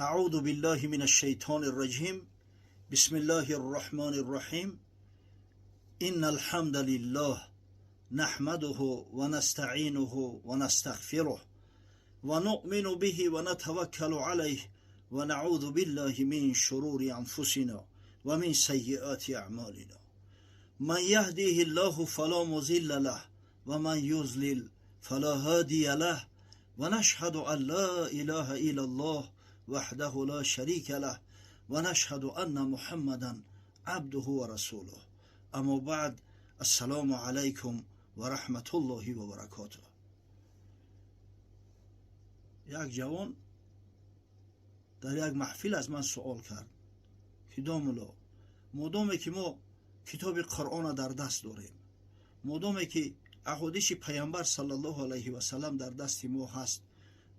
أعوذ بالله من الشيطان الرجيم. بسم الله الرحمن الرحيم. إن الحمد لله نحمده ونستعينه ونستغفره ونؤمن به ونتوكل عليه ونعوذ بالله من شرور أنفسنا ومن سيئات أعمالنا. من يهديه الله فلا مضل له ومن يضلل فلا هادي له ونشهد أن لا إله إلا الله وحده لا شريك له ونشهد أن محمدا عبده ورسوله. اما بعد، السلام علیکم و رحمت الله و برکاته. یک جوان در یک محفل از من سوال کرد که داملا، مادامی که ما کتاب قرآن در دست داریم، مادامی که احادیث پیامبر صلی الله علیه و سلم در دست ما هست،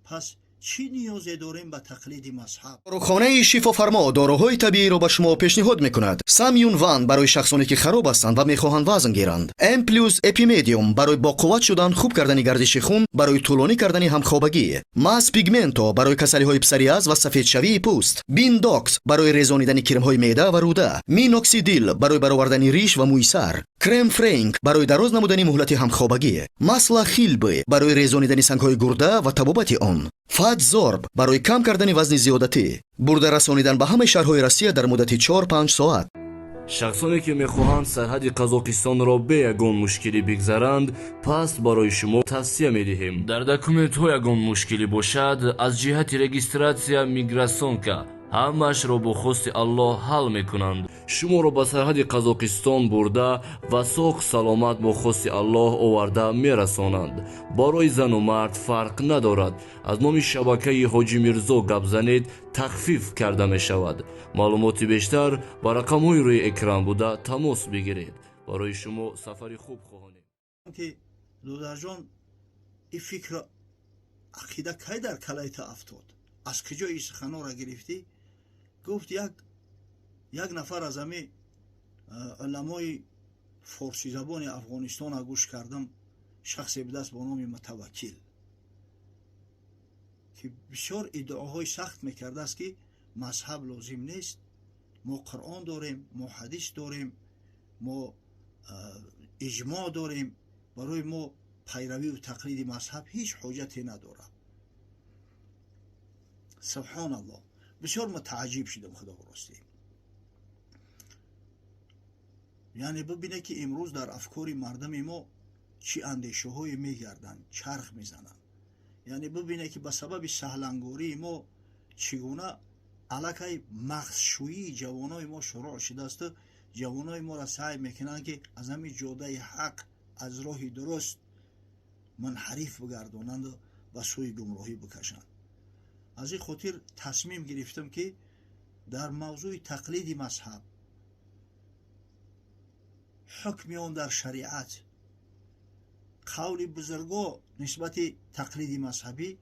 پس چی نیازی داریم به تقلید مذهب؟ داروخانه شفا فرما داروهای طبیعی را به شما پیشنهاد میکند. سامیون وان برای شخصانی که خراب هستند و میخواهند وزن گیرند. ام پلوس اپیمدیوم برای با قوت شدن، خوب کردن گردش خون، برای طولانی کردن همخوابگی. ماس پیگمنتو برای کسلی های پسریاز و سفید شوی پوست. بین داکس برای ریزانیدن کرم های معده و روده. مینوکسیدیل برای برآوردن ریش و موی سر. کرم فرانک برای دراز نمودن مهلت همخوابگی. ماسلا خیلبی برای ریزانیدن سنگ های گرده و تبابت آن. فات زورب برای کم کردن وزن زیادتی. برده رسانیدن به همه شهرهای روسیه در مدت 4-5 ساعت. شخصانی که میخواهند سرحد قزاقستان را به یگان مشکلی بگذرند، پس برای شما توصیه میدهیم در دکومنت ها یگان مشکلی باشد، از جهت رجیستراسیا میگراسیونکا همش را با خواست الله حل میکنند. شما را به سرحد قزاقستان برده و ساق سلامت با خواست الله آورده میرسانند. برای زن و مرد فرق ندارد. از نام شبکه حاجی میرزا گپ زنید، تخفیف کرده می شود. معلومات بیشتر با رقم های روی اکران بوده تماس بگیرید. برای شما سفری خوب خواهانیم. که دودر جان، این فکر عقیده کی در کلیت افتاد؟ از کجا این سخنا را گرفتی؟ گفت یک نفر از همه علمای فارسی زبان افغانستان را گوش کردم، شخصی به دست با نام متوکل، که بسیار ادعاهای سخت میکرده است که مذهب لازم نیست، ما قرآن داریم، ما حدیث داریم، ما اجماع داریم، برای ما پیروی و تقلید مذهب هیچ حاجتی نداره. سبحان الله، بسیار متعجب شدم خدا راستی. یعنی ببینه که امروز در افکار مردم ما چی اندیشه های میگردن، چرخ میزنن. یعنی ببینه که به سبب سهلنگاری ما چگونه علاقه مغزشویی جوانای ما شروع شده است. جوانای ما را سعی میکنن که از همین جاده حق، از راه درست منحرف بگردانند و به سوی گمراهی بکشند. از این خاطر تصمیم گرفتم که در موضوع تقلید مذهب، حکم آن در شریعت، قول بزرگا نسبت تقلید مذهبی،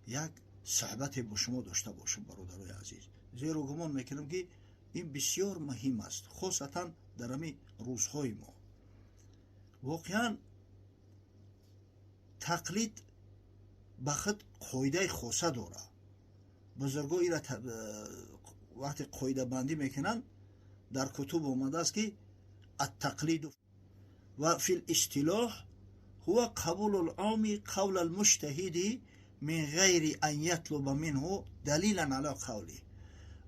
یک صحبت با شما داشته باشم برادرای عزیز. زیرا گمان میکنم که این بسیار مهم است، خاصتا در همین روزهای ما. واقعا تقلید به خود قاعده خاصه داره. بزرگا ایرا وقتی قاعده بندی میکنن، در کتب آمده است که التقلید و فی الاصطلاح هو قبول العام قول المجتهد من غیر ان یطلب منه دلیلا علی قوله.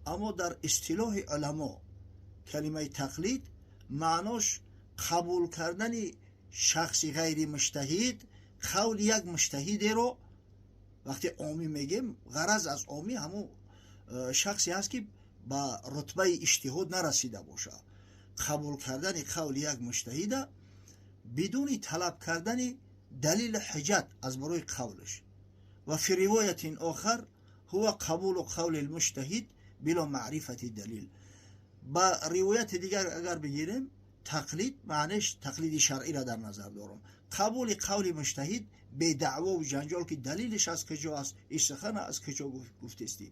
اما در اصطلاح علما کلمه تقلید معناش قبول کردن شخص غیر مجتهد قول یک مجتهد رو. وقتی عامی میگیم، غرض از عامی همون شخصی هست که به رتبه اجتهاد نرسیده باشه. قبول کردن قول یک مجتهد بدون طلب کردن دلیل حجت از برای قولش. و فی روایت آخر هو قبول قول المجتهد بلا معرفت دلیل. با روایت دیگر اگر بگیریم، تقلید معنیش تقلید شرعی را در نظر دارم. قبول قول مجتهد به دعوا و جنجال که دلیلش از کجا است، سخن از کجا گفتستی.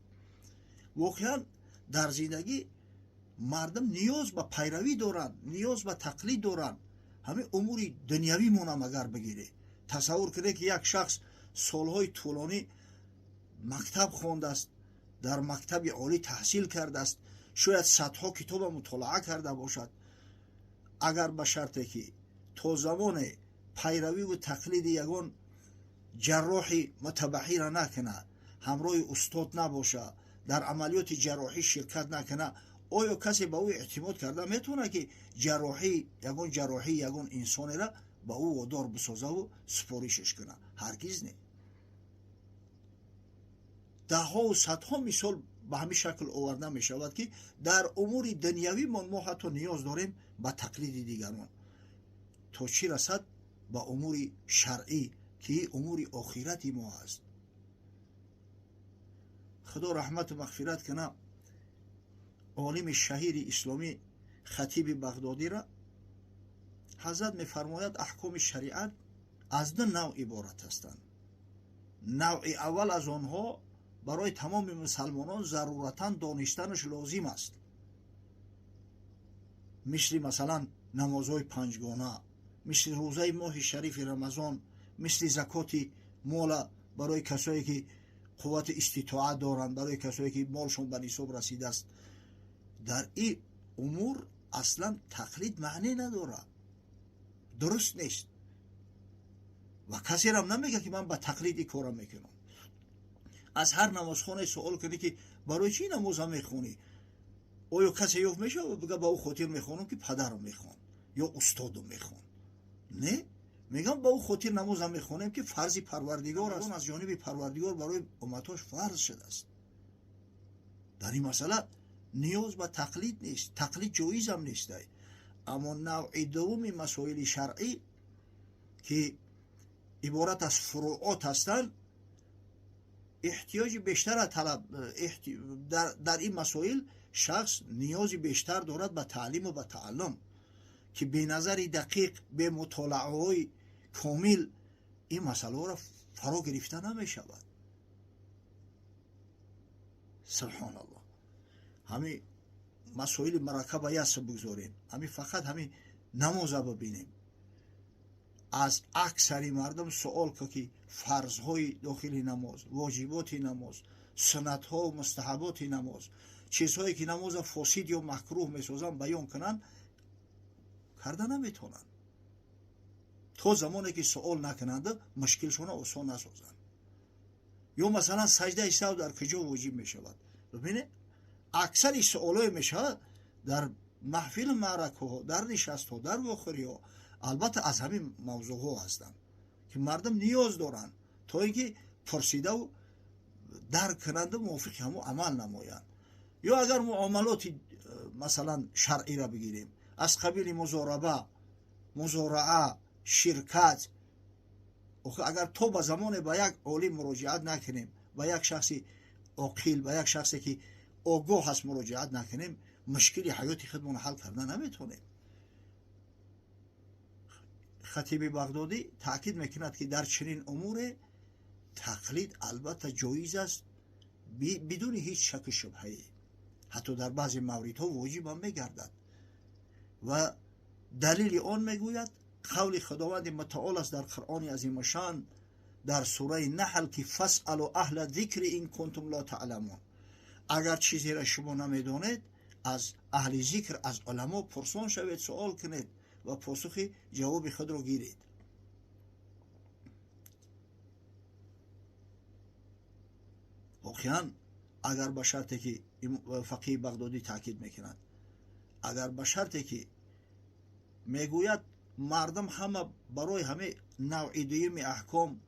واقعا در زندگی مردم نیاز به پیروی دارن، نیاز به تقلید دارن. همه امور دنیوی مونم اگر بگیره، تصور کنه که یک شخص سالهای طولانی مکتب خوانده است، در مکتب عالی تحصیل کرده است، شاید صدها کتاب مطالعه کرده باشد، اگر به شرطی که تا زمان پیروی و تقلید یگان جراح متبحی را نکنه، همراه استاد نباشه، در عملیات جراحی شرکت نکنه، آیا کسی به او اعتماد کرده میتونه که جراحی یگان انسانی را به او وادار بسازه و سپارشش کنه؟ هرگز نه. ده ها و صدها مثال به همین شکل آورده می شود که در امور دنیوی ما حتی نیاز داریم به تقلید دیگران، تا چی رسد به امور شرعی که امور آخرتی ما است. خدا رحمت و مغفرت کنه عالم شهیر اسلامی خطیب بغدادی را حضرت میفرماید احکام شریعت از دو نوع عبارت هستند. نوع اول از آنها برای تمام مسلمانان ضرورتاً دانستنش لازم است، مثلا نمازهای پنجگانه، مثل روزه ماه شریف رمضان، مثل زکات مال برای کسایی که قوت استطاعت دارند، برای کسایی که مالشون به نصاب رسیده است. در این امور اصلا تقلید معنی نداره، درست نیست و کسی را نمیگه که من به تقلید کارم میکنم. از هر نمازخانه سوال کنی که برای چی نماز میخونی، آیا کسی یافت میشه و بگه با او خاطر میخونم که پدرم میخوان یا استادم میخوان؟ نه، میگم با او خاطر نماز میخونم که فرض پروردگار است، از جانب پروردگار برای امتاش فرض شده است. در این مسئله نیاز به تقلید نیست، تقلید جایز هم نیست. اما نوع دوم مسائل شرعی که عبارت از فروعات هستند، احتیاج بیشتر در این مسائل شخص نیاز بیشتر دارد به تعلیم و به تعلم که به نظر دقیق، به مطالعه های کامل این مسئله را فرا گرفته نمی شود. سبحان الله. همین مسائل مرکب یست بگذاریم، همین فقط همین نماز ببینیم. از اکثر مردم سوال که فرضهای داخل نماز، واجبات نماز، سنتها و مستحبات نماز، چیزهایی که نماز فاسد یا مکروه میسازن بیان کنن، کرده نمیتونن. تا زمانی که سوال نکنند مشکلشون آسان نسازن. یا مثلا سجده سهو در کجا واجب میشود؟ ببینه اکثر سوالای میشه در محفل معرکه ها، در نشست ها، در واخری ها، البته از همین موضوع ها هستند که مردم نیاز دارن تا اینکه پرسیده و درک کننده موافق همو عمل نمایند. یا اگر معاملات مثلا شرعی را بگیریم از قبیل مزاربه، مزارعه، شرکت، اگر تو به زمان به یک عالم مراجعت نکنیم، به یک شخصی عاقل، به یک شخصی که آگاه هست مراجعت نکنیم، مشکلی حیاتی خودمون حل کردن نمیتونیم. خطیب بغدادی تاکید میکند که در چنین امور تقلید البته جایز است بدون هیچ شک و شبهه، حتی در بعضی موردها واجب هم میگردد و دلیل آن میگوید قول خداوند متعال است در قرآن عظیم شان در سوره نحل که فاسألوا اهل ذکر این کنتم لا تعلمون، اگر چیزی را شما نمیدانید از اهل ذکر، از علما پرسان شوید، سوال کنید و پاسخ جواب خود را گیرید. واقعا اگر به شرطی که فقیه بغدادی تاکید میکند، اگر به شرطی که میگوید مردم همه برای همه نوع دویم احکام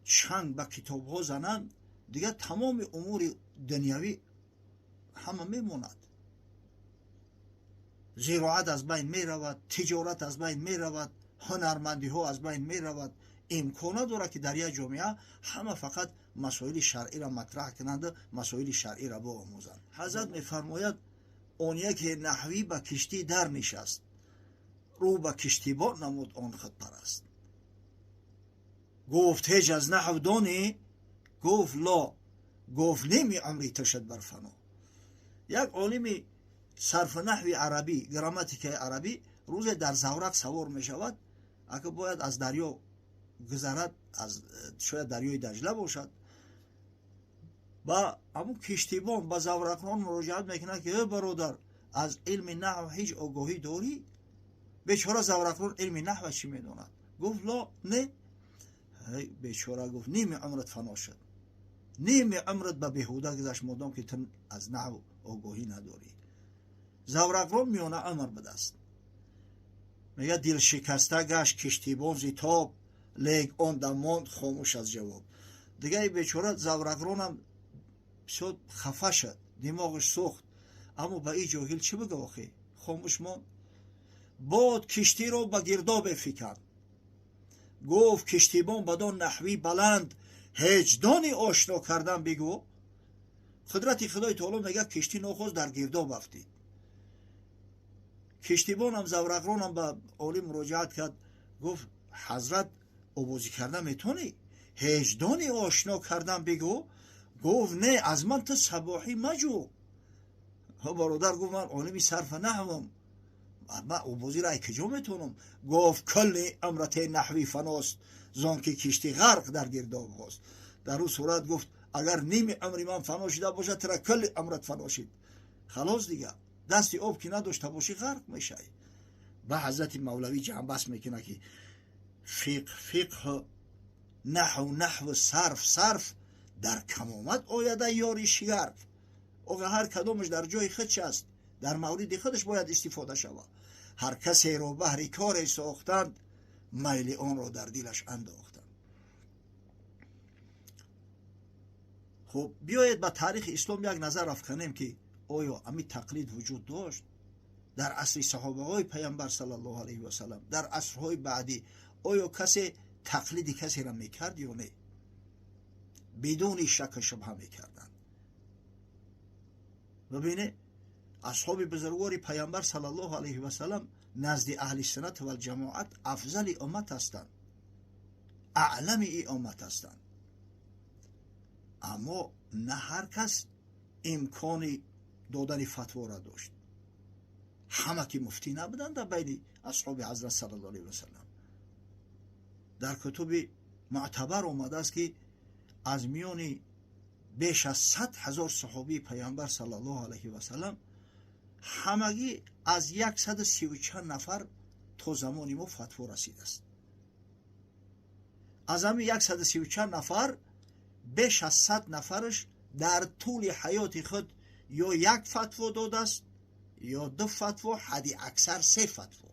چنگ به کتاب ها زنند، دیگه تمام امور دنیوی همه میموند. زراعت از بین می رود، تجارت از بین می رود، هنرمندی ها از بین می رود. امکانات داره که در یک جامعه همه فقط مسائل شرعی را مطرح کنند، مسائل شرعی را بیاموزند. حضرت میفرماید آن یک نحوی به کشتی در نشست، رو به کشتیبان نمود آن خود پرست. گفت هیچ از نحو دانی؟ گفت لا. گفت نمی عمری تشد بر فنا. یک عالم صرف نحوی عربی، گراماتیک عربی، روز در زورق سوار می شود، اگه باید از دریا گذرد، از شاید دریای دجله باشد، با همون کشتیبان با زورقان مراجعت میکنه که برادر از علم نحو هیچ آگاهی داری؟ بیچاره زورقان علم نحو چی میدوند؟ گفت لا نه. بیچاره گفت نیم عمرت فنا شد، نیم عمرت به بهوده گذشت مادام که تو از نحو آگاهی نداری. زورقان میونه عمر به دست میگه دل شکسته گشت کشتیبان زیتاب، لیک آن دماند خاموش از جواب. دیگه بیچاره زورقان هم شد خفه شد، دماغش سوخت، اما به این جاهل چی بگه آخه؟ خاموش ماند. باد کشتی رو به گرداب فکند، گفت کشتیبان بدان نحوی بلند، هجدانی آشنا کردن بگو. قدرت خدای تعالی میگه کشتی نخواست در گرداب افتید. کشتیبان هم زورقران هم به عالی مراجعت کرد، گفت حضرت آوازی کردن میتونی؟ هجدانی آشنا کردن بگو. گفت نه از من تو صباحی مجو. برادر گفت من عالمی صرف نحوم، من آوازی را کجا میتونم؟ گفت کل امرت نحوی فناست، زان که کشتی غرق در گرداب هاست. در اون صورت گفت اگر نیم عمری من فنا شده باشه ترا کل عمرت فنا شد. خلاص دیگه دستی آب که نداشته باشی غرق میشه. به حضرت مولوی جنبش میکنه که فقه نحو صرف در کمامت آیده یاری شگرف. آقا هر کدامش در جای خودش است، در مورد خودش باید استفاده شود. هر کسی رو بهر کار ساختند، میل آن را در دلش انداختند. خب بیایید به تاریخ اسلام یک نظر افکنیم که آیا امی تقلید وجود داشت در عصر صحابه های پیامبر صلی الله علیه و سلم، در عصرهای بعدی آیا کسی تقلید کسی را میکرد یا نه؟ بدون شک و شبهه میکردند. ببینه اصحاب بزرگوار پیامبر صلی الله علیه و سلم نزد اهل سنت و الجماعت افضل امت هستند، اعلم ای امت هستند. اما نه هر کس امکان دادن فتوا را داشت. همه که مفتی نبودند در بین اصحاب حضرت صلی الله علیه و سلم. در کتب معتبر آمده است که از میان بیش از 100,000 صحابی پیامبر صلی الله علیه و سلم همگی از 130 چند نفر تا زمان ما فتوا رسیده است. از همین 130 چند نفر بیش از 100 نفرش در طول حیات خود یا یک فتوا داده است یا 2 فتوا، حدی اکثر 3 فتوا.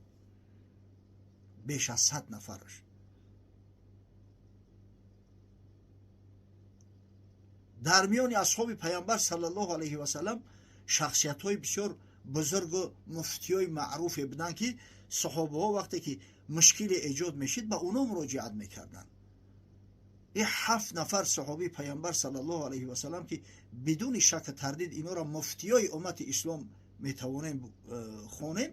بیش از 100 نفرش. در میان اصحاب پیامبر صلی الله علیه و سلم شخصیت های بسیار بزرگ و مفتی های معروف بودند که صحابه ها وقتی که مشکل ایجاد میشید به اونا مراجعت میکردن. این 7 نفر صحابی پیامبر صلی الله علیه و سلم که بدون شک تردید اینا را مفتی های امت اسلام میتوانیم خوانیم.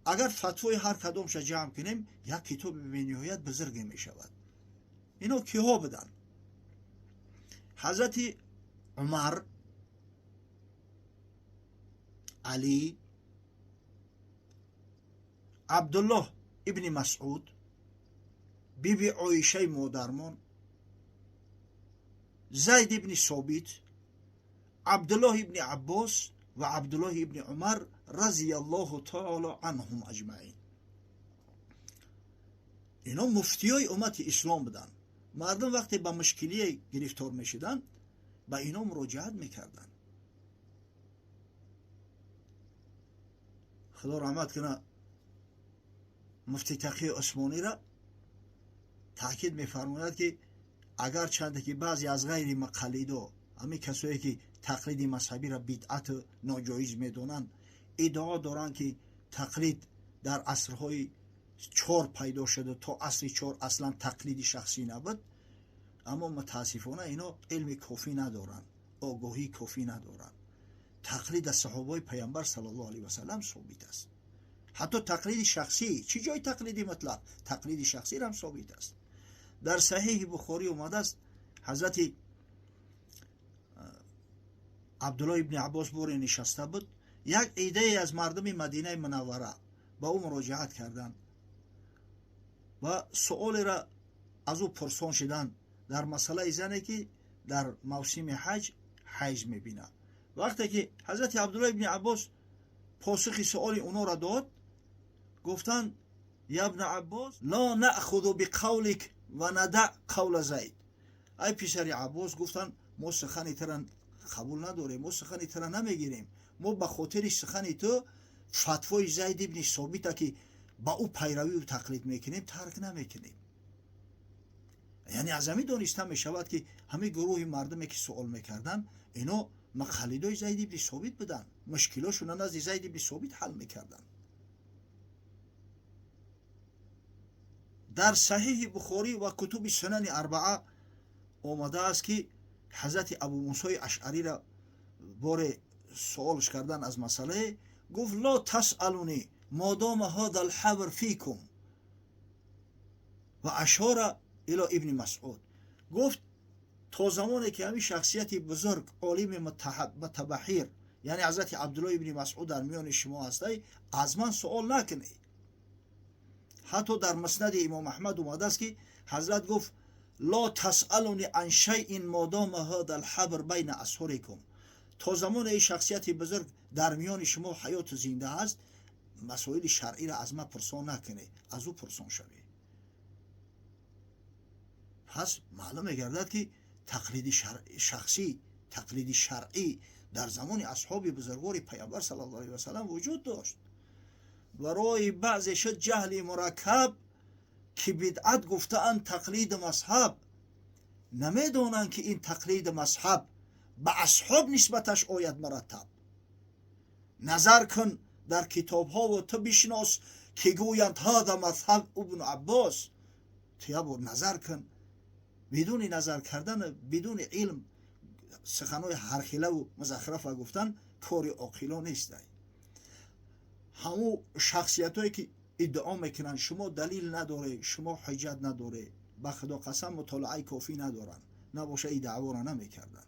اگر فتوای هر کدامش جمع کنیم یک کتاب به نهایت بزرگ میشود. اینا کیها بودن؟ حضرت عمر، علی، عبدالله ابن مسعود، بیبی عایشه مادرمان، زید ابن ثابت، عبدالله ابن عباس و عبدالله ابن عمر رضی الله تعالی عنهم اجمعین. اینا مفتی های امت اسلام بودن. مردم وقتی به مشکلی گرفتار میشدن به اینا مراجعت میکردن. خدا رحمت کنه مفتی تقی عثمانی را تاکید میفرماید که اگر چند که بعضی از غیر مقلدا، همین کسایی که تقلید مذهبی را بدعت ناجایز میدونن، ادعا دارن که تقلید در عصرهای 4 پیدا شده، تا عصر 4 اصلا تقلید شخصی نبود. اما متاسفانه اینا علم کافی ندارن، آگاهی کافی ندارن. تقلید از صحابه پیامبر صلی الله علیه و سلم ثابت است. حتی تقلید شخصی، چی جای تقلیدی مطلق، تقلید شخصی هم ثابت است. در صحیح بخاری اومده است حضرت عبدالله ابن عباس بوری نشسته بود، یک عده از مردم مدینه منوره با او مراجعت کردند و سؤال را از او پرسان شدند در مسئله زنی که در موسم حج حیز میبینه. وقتی که حضرت عبدالله ابن عباس پاسخ سؤال اونا را داد، گفتن یا ابن عباس لا نأخذ بقولک و ندع قول زید. ای پسر عباس، گفتن ما سخن تو را قبول نداریم، ما سخن تو را نمیگیریم، ما به خاطر سخن تو فتوای زید ابن ثابت که با او پیروی و تقلید میکنیم ترک نمیکنیم. یعنی از همین دانسته میشود که همه گروه مردمی که سوال میکردن اینا مقلدای زید ابن ثابت بودن، مشکلاشون نزد زید ابن ثابت حل میکردن. در صحیح بخاری و کتب سنن اربعه آمده است که حضرت ابو موسی اشعری را بار سوالش کردن از مسئله، گفت لا تسألونی ما دام هذا الحبر فیکم و اشار الى ابن مسعود. گفت تا زمانی که همین شخصیت بزرگ عالم متبحر یعنی حضرت عبدالله ابن مسعود در میان شما هسته، از من سوال نکنی. حتی در مسند امام احمد اومده است که حضرت گفت لا تسألونی عن شیء ما دام هذا الحبر بین اظهرکم. تا زمان این شخصیت بزرگ در میان شما حیات زنده است، مسائل شرعی را از من پرسان نکنی، از او پرسان شوی. پس معلوم میگردد که تقلید شخصی، تقلید شرعی در زمان اصحاب بزرگوار پیامبر صلی الله علیه و سلم وجود داشت. برای بعضی شد جهل مرکب که بدعت گفتند تقلید مذهب، نمیدونند که این تقلید مذهب به اصحاب نسبتش آید مرتب. نظر کن در کتاب ها و تو بشناس که گویند هذا مذهب ابن عباس. تو نظر کن. بدون نظر کردن، بدون علم سخنهای هرخیله و مزخرف گفتن کار عاقلانه نیست. همو شخصیت هایی که ادعا میکنن شما دلیل نداره، شما حجت نداره، به خدا قسم مطالعه کافی ندارن، نباشه این دعوا را نمیکردن.